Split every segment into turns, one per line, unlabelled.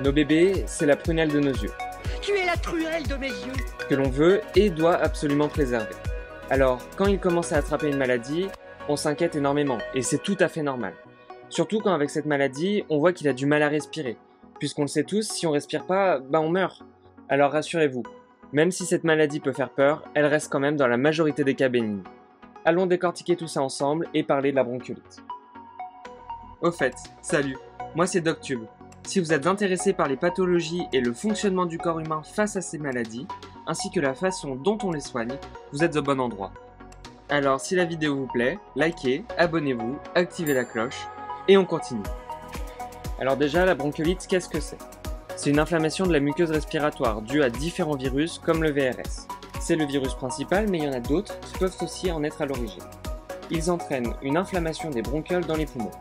Nos bébés, c'est la prunelle de nos yeux,
Tu es la truelle de mes yeux.
que l'on veut et doit absolument préserver. Alors, quand il commence à attraper une maladie, on s'inquiète énormément, et c'est tout à fait normal. Surtout quand avec cette maladie, on voit qu'il a du mal à respirer. Puisqu'on le sait tous, si on respire pas, on meurt. Alors rassurez-vous, même si cette maladie peut faire peur, elle reste quand même dans la majorité des cas bénignes. Allons décortiquer tout ça ensemble et parler de la bronchiolite. Au fait, salut, moi c'est DocTube. Si vous êtes intéressé par les pathologies et le fonctionnement du corps humain face à ces maladies, ainsi que la façon dont on les soigne, vous êtes au bon endroit. Alors si la vidéo vous plaît, likez, abonnez-vous, activez la cloche, et on continue. Alors déjà, la bronchiolite, qu'est-ce que c'est? C'est une inflammation de la muqueuse respiratoire due à différents virus comme le VRS. C'est le virus principal, mais il y en a d'autres qui peuvent aussi en être à l'origine. Ils entraînent une inflammation des bronchioles dans les poumons.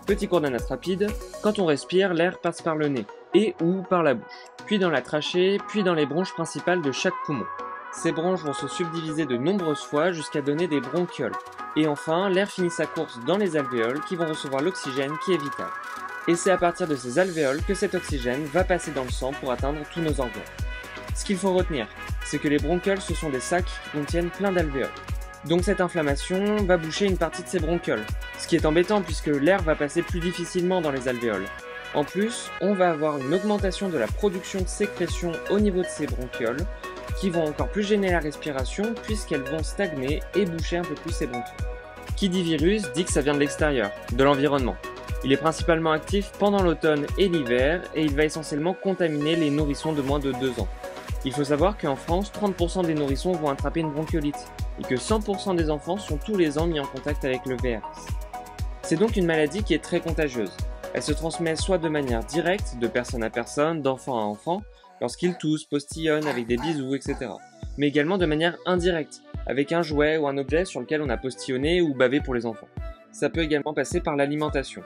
Petit cours d'anatomie rapide, quand on respire, l'air passe par le nez et ou par la bouche, puis dans la trachée, puis dans les bronches principales de chaque poumon. Ces bronches vont se subdiviser de nombreuses fois jusqu'à donner des bronchioles. Et enfin, l'air finit sa course dans les alvéoles qui vont recevoir l'oxygène qui est vital. Et c'est à partir de ces alvéoles que cet oxygène va passer dans le sang pour atteindre tous nos organes. Ce qu'il faut retenir, c'est que les bronchioles ce sont des sacs qui contiennent plein d'alvéoles. Donc cette inflammation va boucher une partie de ces bronchioles, ce qui est embêtant puisque l'air va passer plus difficilement dans les alvéoles. En plus, on va avoir une augmentation de la production de sécrétions au niveau de ces bronchioles, qui vont encore plus gêner la respiration puisqu'elles vont stagner et boucher un peu plus ces bronchioles. Qui dit virus dit que ça vient de l'extérieur, de l'environnement. Il est principalement actif pendant l'automne et l'hiver et il va essentiellement contaminer les nourrissons de moins de 2 ans. Il faut savoir qu'en France, 30% des nourrissons vont attraper une bronchiolite et que 100% des enfants sont tous les ans mis en contact avec le VRS. C'est donc une maladie qui est très contagieuse. Elle se transmet soit de manière directe, de personne à personne, d'enfant à enfant, lorsqu'ils toussent, postillonnent avec des bisous, etc. Mais également de manière indirecte, avec un jouet ou un objet sur lequel on a postillonné ou bavé pour les enfants. Ça peut également passer par l'alimentation.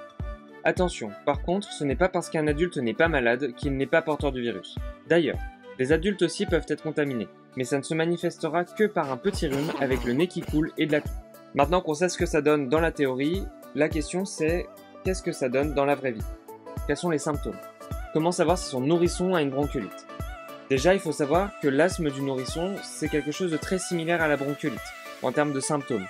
Attention, par contre, ce n'est pas parce qu'un adulte n'est pas malade qu'il n'est pas porteur du virus. D'ailleurs, les adultes aussi peuvent être contaminés, mais ça ne se manifestera que par un petit rhume avec le nez qui coule et de la toux. Maintenant qu'on sait ce que ça donne dans la théorie, la question c'est qu'est-ce que ça donne dans la vraie vie? Quels sont les symptômes? Comment savoir si son nourrisson a une bronchiolite? Déjà, il faut savoir que l'asthme du nourrisson, c'est quelque chose de très similaire à la bronchiolite, en termes de symptômes.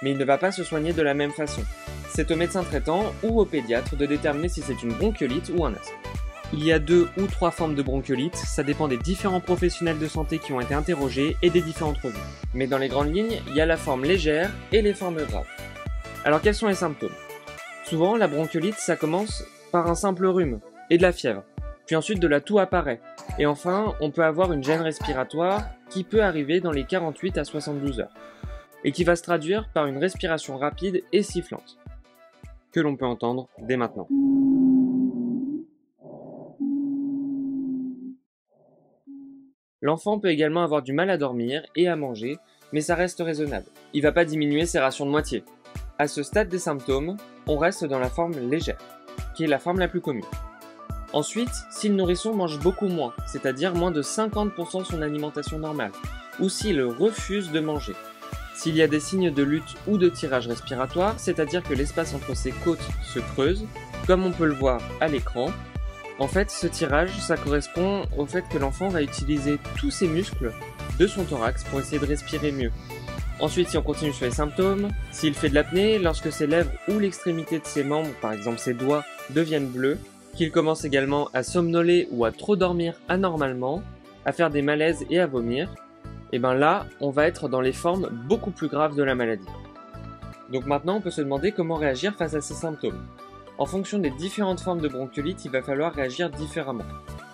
Mais il ne va pas se soigner de la même façon. C'est au médecin traitant ou au pédiatre de déterminer si c'est une bronchiolite ou un asthme. Il y a 2 ou 3 formes de bronchiolite, ça dépend des différents professionnels de santé qui ont été interrogés et des différentes revues. Mais dans les grandes lignes, il y a la forme légère et les formes graves. Alors quels sont les symptômes? Souvent, la bronchiolite, ça commence par un simple rhume et de la fièvre. Puis ensuite de la toux apparaît. Et enfin, on peut avoir une gêne respiratoire qui peut arriver dans les 48 à 72 heures. Et qui va se traduire par une respiration rapide et sifflante. Que l'on peut entendre dès maintenant. L'enfant peut également avoir du mal à dormir et à manger, mais ça reste raisonnable. Il ne va pas diminuer ses rations de moitié. À ce stade des symptômes, on reste dans la forme légère, qui est la forme la plus commune. Ensuite, si le nourrisson mange beaucoup moins, c'est-à-dire moins de 50% de son alimentation normale, ou s'il refuse de manger. S'il y a des signes de lutte ou de tirage respiratoire, c'est-à-dire que l'espace entre ses côtes se creuse, comme on peut le voir à l'écran. En fait, ce tirage, ça correspond au fait que l'enfant va utiliser tous ses muscles de son thorax pour essayer de respirer mieux. Ensuite, si on continue sur les symptômes, s'il fait de l'apnée, lorsque ses lèvres ou l'extrémité de ses membres, par exemple ses doigts, deviennent bleus, qu'il commence également à somnoler ou à trop dormir anormalement, à faire des malaises et à vomir, et ben là, on va être dans les formes beaucoup plus graves de la maladie. Donc maintenant, on peut se demander comment réagir face à ces symptômes. En fonction des différentes formes de bronchiolite, il va falloir réagir différemment.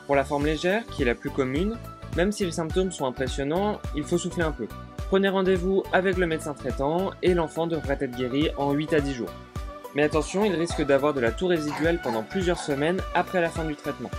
Pour la forme légère, qui est la plus commune, même si les symptômes sont impressionnants, il faut souffler un peu. Prenez rendez-vous avec le médecin traitant et l'enfant devrait être guéri en 8 à 10 jours. Mais attention, il risque d'avoir de la toux résiduelle pendant plusieurs semaines après la fin du traitement.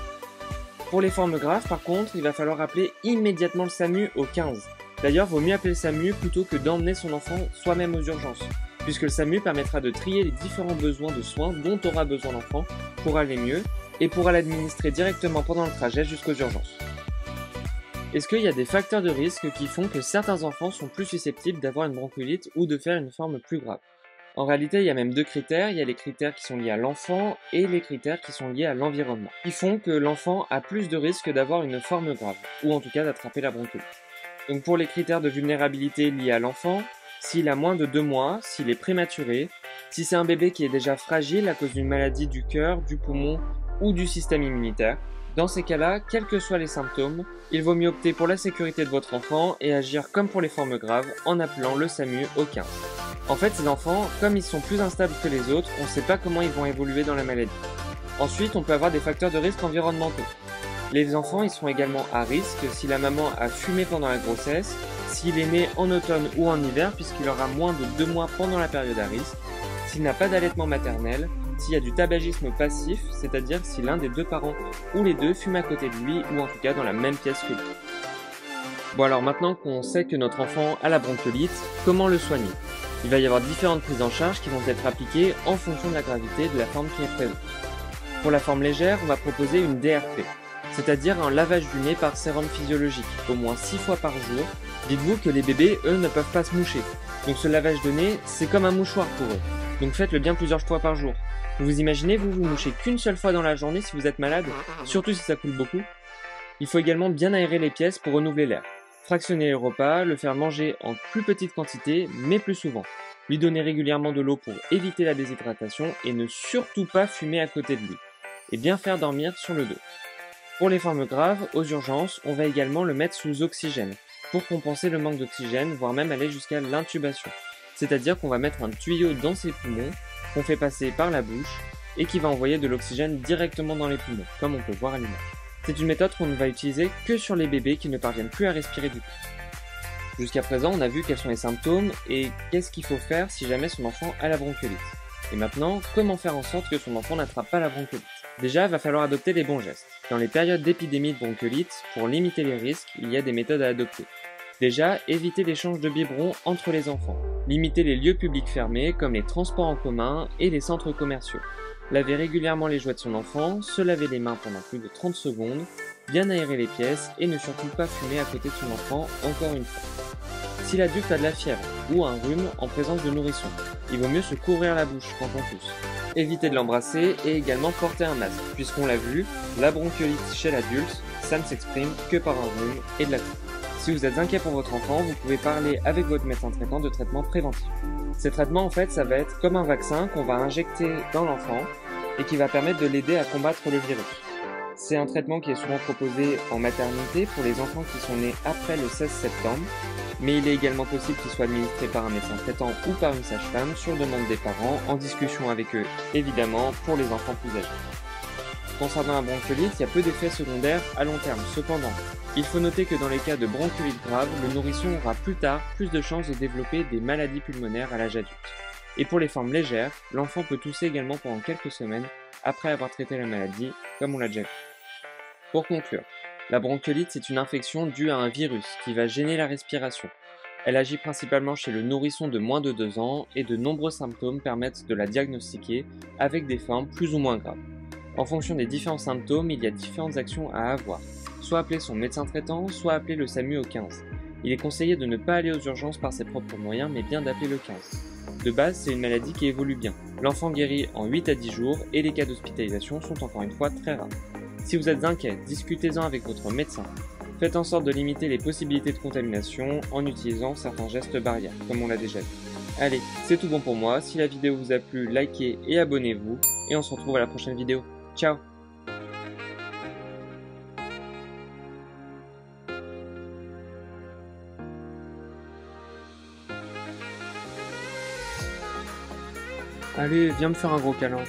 Pour les formes graves, par contre, il va falloir appeler immédiatement le SAMU au 15. D'ailleurs, vaut mieux appeler le SAMU plutôt que d'emmener son enfant soi-même aux urgences, puisque le SAMU permettra de trier les différents besoins de soins dont aura besoin l'enfant pour aller mieux et pourra l'administrer directement pendant le trajet jusqu'aux urgences. Est-ce qu'il y a des facteurs de risque qui font que certains enfants sont plus susceptibles d'avoir une bronchiolite ou de faire une forme plus grave? En réalité, il y a même deux critères. Il y a les critères qui sont liés à l'enfant et les critères qui sont liés à l'environnement, qui font que l'enfant a plus de risques d'avoir une forme grave, ou en tout cas d'attraper la bronchiolite. Donc pour les critères de vulnérabilité liés à l'enfant, s'il a moins de 2 mois, s'il est prématuré, si c'est un bébé qui est déjà fragile à cause d'une maladie du cœur, du poumon ou du système immunitaire, dans ces cas-là, quels que soient les symptômes, il vaut mieux opter pour la sécurité de votre enfant et agir comme pour les formes graves en appelant le SAMU au 15. En fait, ces enfants, comme ils sont plus instables que les autres, on ne sait pas comment ils vont évoluer dans la maladie. Ensuite, on peut avoir des facteurs de risque environnementaux. Les enfants, ils seront également à risque si la maman a fumé pendant la grossesse, s'il est né en automne ou en hiver puisqu'il aura moins de 2 mois pendant la période à risque, s'il n'a pas d'allaitement maternel, s'il y a du tabagisme passif, c'est-à-dire si l'un des deux parents ou les deux fument à côté de lui ou en tout cas dans la même pièce que lui. Bon alors maintenant qu'on sait que notre enfant a la bronchiolite, comment le soigner? Il va y avoir différentes prises en charge qui vont être appliquées en fonction de la gravité de la forme qui est présente. Pour la forme légère, on va proposer une DRP, c'est-à-dire un lavage du nez par sérum physiologique, au moins 6 fois par jour. Dites-vous que les bébés, eux, ne peuvent pas se moucher. Donc ce lavage de nez, c'est comme un mouchoir pour eux. Donc faites-le bien plusieurs fois par jour. Vous imaginez, vous mouchez qu'une seule fois dans la journée si vous êtes malade, surtout si ça coule beaucoup. Il faut également bien aérer les pièces pour renouveler l'air. Fractionner les repas, le faire manger en plus petite quantité, mais plus souvent. Lui donner régulièrement de l'eau pour éviter la déshydratation et ne surtout pas fumer à côté de lui. Et bien faire dormir sur le dos. Pour les formes graves, aux urgences, on va également le mettre sous oxygène, pour compenser le manque d'oxygène, voire même aller jusqu'à l'intubation. C'est-à-dire qu'on va mettre un tuyau dans ses poumons, qu'on fait passer par la bouche, et qui va envoyer de l'oxygène directement dans les poumons, comme on peut voir à l'image. C'est une méthode qu'on ne va utiliser que sur les bébés qui ne parviennent plus à respirer du tout. Jusqu'à présent, on a vu quels sont les symptômes et qu'est-ce qu'il faut faire si jamais son enfant a la bronchiolite. Et maintenant, comment faire en sorte que son enfant n'attrape pas la bronchiolite? Déjà, il va falloir adopter les bons gestes. Dans les périodes d'épidémie de bronchiolite, pour limiter les risques, il y a des méthodes à adopter. Déjà, éviter l'échange de biberons entre les enfants. Limiter les lieux publics fermés comme les transports en commun et les centres commerciaux. Laver régulièrement les jouets de son enfant, se laver les mains pendant plus de 30 secondes, bien aérer les pièces et ne surtout pas fumer à côté de son enfant encore une fois. Si l'adulte a de la fièvre ou un rhume en présence de nourrisson, il vaut mieux se couvrir la bouche quand on tousse. Éviter de l'embrasser et également porter un masque, puisqu'on l'a vu, la bronchiolite chez l'adulte, ça ne s'exprime que par un rhume et de la toux. Si vous êtes inquiet pour votre enfant, vous pouvez parler avec votre médecin traitant de traitements préventifs. Ces traitements, en fait, ça va être comme un vaccin qu'on va injecter dans l'enfant et qui va permettre de l'aider à combattre le virus. C'est un traitement qui est souvent proposé en maternité pour les enfants qui sont nés après le 16 septembre, mais il est également possible qu'il soit administré par un médecin traitant ou par une sage-femme sur demande des parents, en discussion avec eux, évidemment, pour les enfants plus âgés. Concernant la bronchiolite, il y a peu d'effets secondaires à long terme. Cependant, il faut noter que dans les cas de bronchiolite grave, le nourrisson aura plus tard plus de chances de développer des maladies pulmonaires à l'âge adulte. Et pour les formes légères, l'enfant peut tousser également pendant quelques semaines après avoir traité la maladie, comme on l'a déjà vu. Pour conclure, la bronchiolite c'est une infection due à un virus qui va gêner la respiration. Elle agit principalement chez le nourrisson de moins de 2 ans et de nombreux symptômes permettent de la diagnostiquer avec des formes plus ou moins graves. En fonction des différents symptômes, il y a différentes actions à avoir. Soit appeler son médecin traitant, soit appeler le SAMU au 15. Il est conseillé de ne pas aller aux urgences par ses propres moyens, mais bien d'appeler le 15. De base, c'est une maladie qui évolue bien. L'enfant guérit en 8 à 10 jours et les cas d'hospitalisation sont encore une fois très rares. Si vous êtes inquiet, discutez-en avec votre médecin. Faites en sorte de limiter les possibilités de contamination en utilisant certains gestes barrières, comme on l'a déjà vu. Allez, c'est tout bon pour moi. Si la vidéo vous a plu, likez et abonnez-vous. Et on se retrouve à la prochaine vidéo. Ciao! Allez, viens me faire un gros câlin.